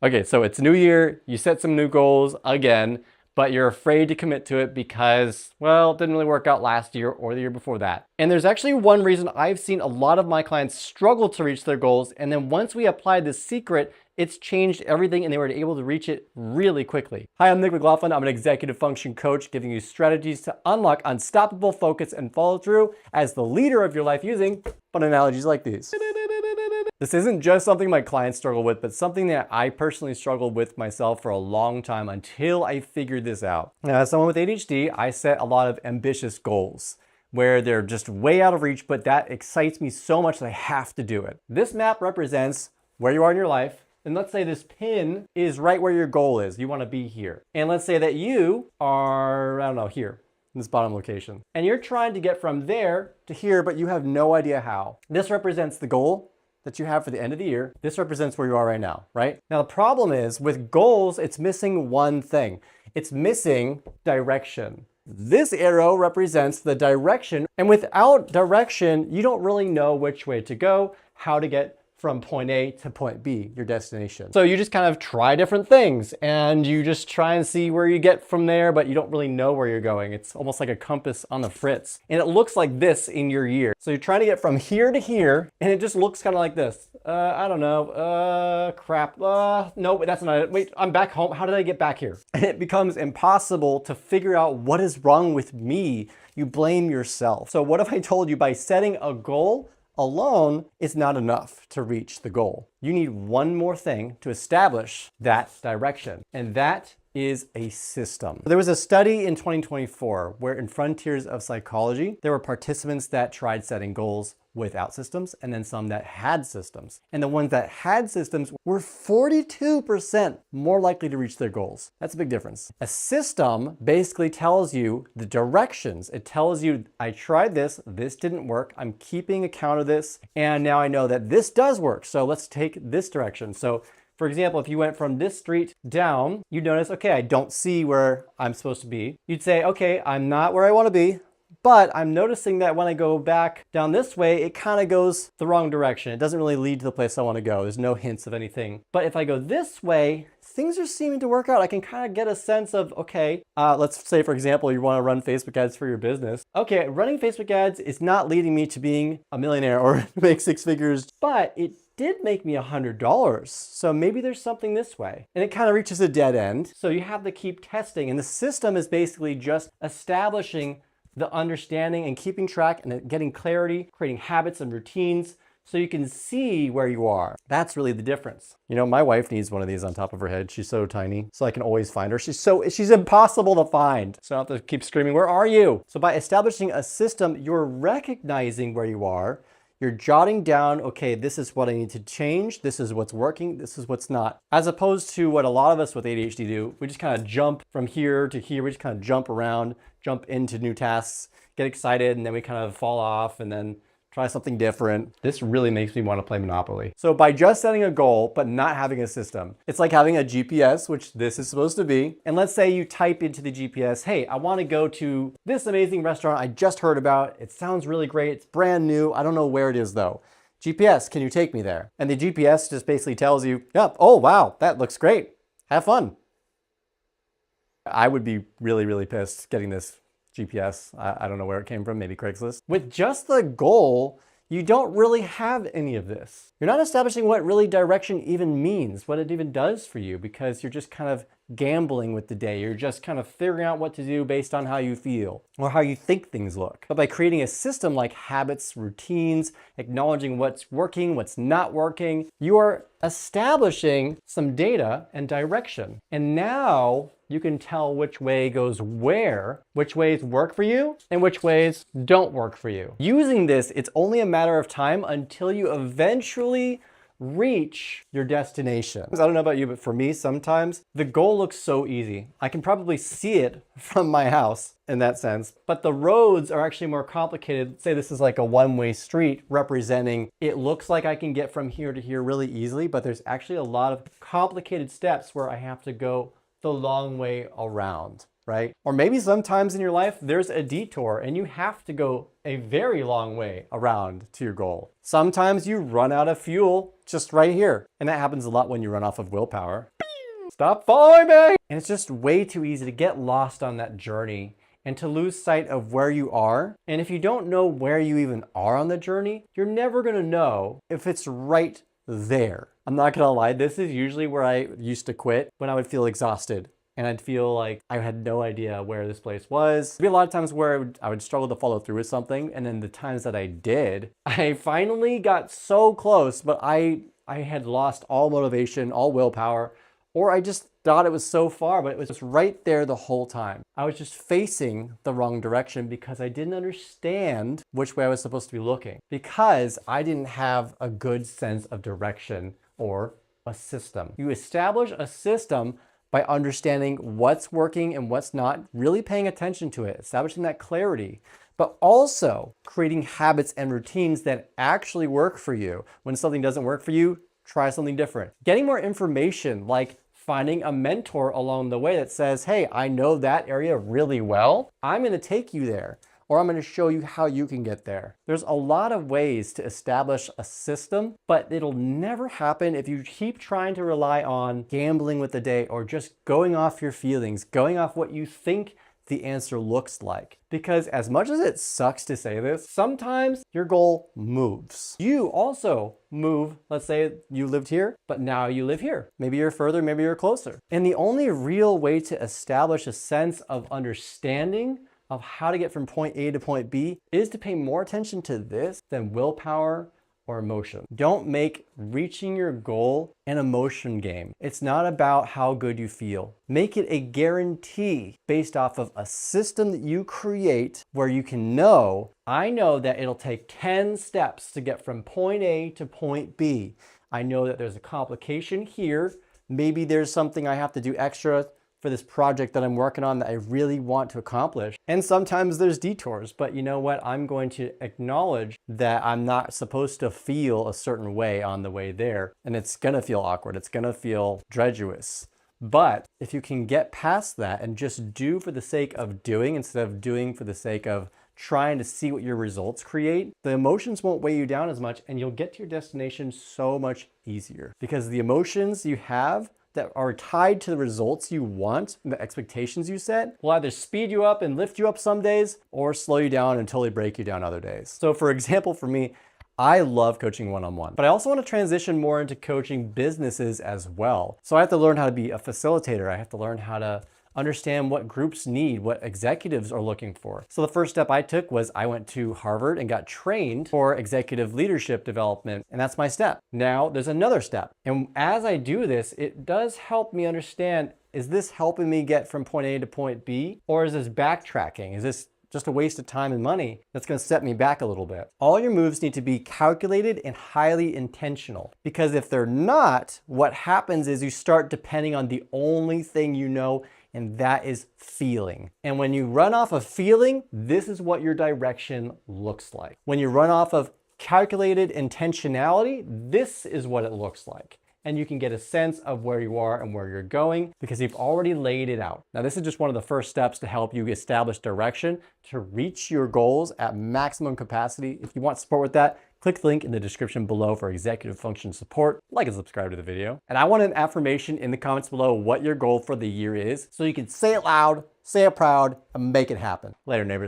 Okay, so it's new year, you set some new goals again, but you're afraid to commit to it because, well, it didn't really work out last year or the year before that. And there's actually one reason I've seen a lot of my clients struggle to reach their goals, and then once we applied the secret, it's changed everything and they were able to reach it really quickly. Hi, I'm Nick McLaughlin. I'm an executive function coach giving you strategies to unlock unstoppable focus and follow through as the leader of your life using fun analogies like these. This isn't just something my clients struggle with, but something that I personally struggled with myself for a long time until I figured this out. Now, as someone with ADHD, I set a lot of ambitious goals where they're just way out of reach, but that excites me so much that I have to do it. This map represents where you are in your life. And let's say this pin is right where your goal is. You want to be here. And let's say that you are, I don't know, here in this bottom location. And you're trying to get from there to here, but you have no idea how. This represents the goal that you have for the end of the year. This represents where you are right now, right? Now, the problem is with goals, it's missing one thing. It's missing direction. This arrow represents the direction. And without direction, you don't really know which way to go, how to get from point A to point B, your destination. So you just kind of try different things and you just try and see where you get from there, but you don't really know where you're going. It's almost like a compass on the fritz. And it looks like this in your year. So you're trying to get from here to here and it just looks kind of like this. I don't know, crap, no, that's not it. Wait, I'm back home. How did I get back here? And it becomes impossible to figure out what is wrong with me. You blame yourself. So what if I told you by setting a goal alone is not enough to reach the goal? You need one more thing to establish that direction, and that is a system. There was a study in 2024 where in Frontiers of Psychology, there were participants that tried setting goals without systems and then some that had systems. And the ones that had systems were 42% more likely to reach their goals. That's a big difference. A system basically tells you the directions. It tells you, I tried this didn't work, I'm keeping account of this, and now I know that this does work, so let's take this direction. So for example, if you went from this street down, you'd notice, okay, I don't see where I'm supposed to be. You'd say, okay, I'm not where I want to be, but I'm noticing that when I go back down this way, it kind of goes the wrong direction. It doesn't really lead to the place I want to go. There's no hints of anything. But if I go this way, things are seeming to work out. I can kind of get a sense of, okay, let's say, for example, you want to run Facebook ads for your business. Okay, running Facebook ads is not leading me to being a millionaire or make six figures, but it did make me $100. So maybe there's something this way. And it kind of reaches a dead end. So you have to keep testing. And the system is basically just establishing the understanding and keeping track and getting clarity, creating habits and routines so you can see where you are. That's really the difference. You know, my wife needs one of these on top of her head. She's so tiny, so I can always find her. She's impossible to find. So I have to keep screaming, where are you? So by establishing a system, you're recognizing where you are. You're jotting down, okay, this is what I need to change. This is what's working. This is what's not. As opposed to what a lot of us with ADHD do, we just kind of jump from here to here. We just kind of jump around, jump into new tasks, get excited, and then we kind of fall off and then try something different. This really makes me want to play Monopoly. So by just setting a goal, but not having a system, it's like having a GPS, which this is supposed to be. And let's say you type into the GPS, hey, I want to go to this amazing restaurant I just heard about. It sounds really great. It's brand new. I don't know where it is though. GPS, can you take me there? And the GPS just basically tells you, yeah, oh, wow, that looks great. Have fun. I would be really, really pissed getting this GPS. I don't know where it came from, maybe Craigslist. With just the goal, you don't really have any of this. You're not establishing what really direction even means, what it even does for you, because you're just kind of gambling with the day. You're just kind of figuring out what to do based on how you feel or how you think things look. But by creating a system like habits, routines, acknowledging what's working, what's not working, you are establishing some data and direction. And now you can tell which way goes where, which ways work for you, and which ways don't work for you. Using this, it's only a matter of time until you eventually reach your destination. I don't know about you, but for me, sometimes the goal looks so easy. I can probably see it from my house in that sense, but the roads are actually more complicated. Say this is like a one-way street representing, it looks like I can get from here to here really easily, but there's actually a lot of complicated steps where I have to go the long way around. right? Or maybe sometimes in your life, there's a detour and you have to go a very long way around to your goal. Sometimes you run out of fuel just right here. And that happens a lot when you run off of willpower. Stop following me! And it's just way too easy to get lost on that journey and to lose sight of where you are. And if you don't know where you even are on the journey, you're never gonna know if it's right there. I'm not gonna lie, this is usually where I used to quit, when I would feel exhausted and I'd feel like I had no idea where this place was. There'd be a lot of times where I would struggle to follow through with something, and then the times that I did, I finally got so close, but I had lost all motivation, all willpower, or I just thought it was so far, but it was right there the whole time. I was just facing the wrong direction because I didn't understand which way I was supposed to be looking, because I didn't have a good sense of direction or a system. You establish a system by understanding what's working and what's not, really paying attention to it, establishing that clarity, but also creating habits and routines that actually work for you. When something doesn't work for you, try something different. Getting more information, like finding a mentor along the way that says, hey, I know that area really well. I'm gonna take you there, or I'm gonna show you how you can get there. There's a lot of ways to establish a system, but it'll never happen if you keep trying to rely on gambling with the day or just going off your feelings, going off what you think the answer looks like. Because as much as it sucks to say this, sometimes your goal moves. You also move. Let's say you lived here, but now you live here. Maybe you're further, maybe you're closer. And the only real way to establish a sense of understanding of how to get from point A to point B is to pay more attention to this than willpower or emotion. Don't make reaching your goal an emotion game. It's not about how good you feel. Make it a guarantee based off of a system that you create where you can know, I know that it'll take 10 steps to get from point A to point B. I know that there's a complication here. Maybe there's something I have to do extra for this project that I'm working on that I really want to accomplish. And sometimes there's detours, but you know what? I'm going to acknowledge that I'm not supposed to feel a certain way on the way there. And it's gonna feel awkward. It's gonna feel dreduous. But if you can get past that and just do for the sake of doing instead of doing for the sake of trying to see what your results create, the emotions won't weigh you down as much and you'll get to your destination so much easier. Because the emotions you have that are tied to the results you want, the expectations you set, will either speed you up and lift you up some days or slow you down and totally break you down other days. So for example, for me, I love coaching one-on-one, but I also want to transition more into coaching businesses as well. So I have to learn how to be a facilitator. I have to learn how to understand what groups need, what executives are looking for. So the first step I took was I went to Harvard and got trained for executive leadership development, and that's my step. Now there's another step. And as I do this, it does help me understand, is this helping me get from point A to point B? Or is this backtracking? Is this just a waste of time and money that's gonna set me back a little bit? All your moves need to be calculated and highly intentional, because if they're not, what happens is you start depending on the only thing you know, and that is feeling. And when you run off of feeling, this is what your direction looks like. When you run off of calculated intentionality, this is what it looks like. And you can get a sense of where you are and where you're going because you've already laid it out. Now, this is just one of the first steps to help you establish direction to reach your goals at maximum capacity. If you want support with that, click the link in the description below for executive function support. Like and subscribe to the video. And I want an affirmation in the comments below what your goal for the year is so you can say it loud, say it proud, and make it happen. Later, neighbors.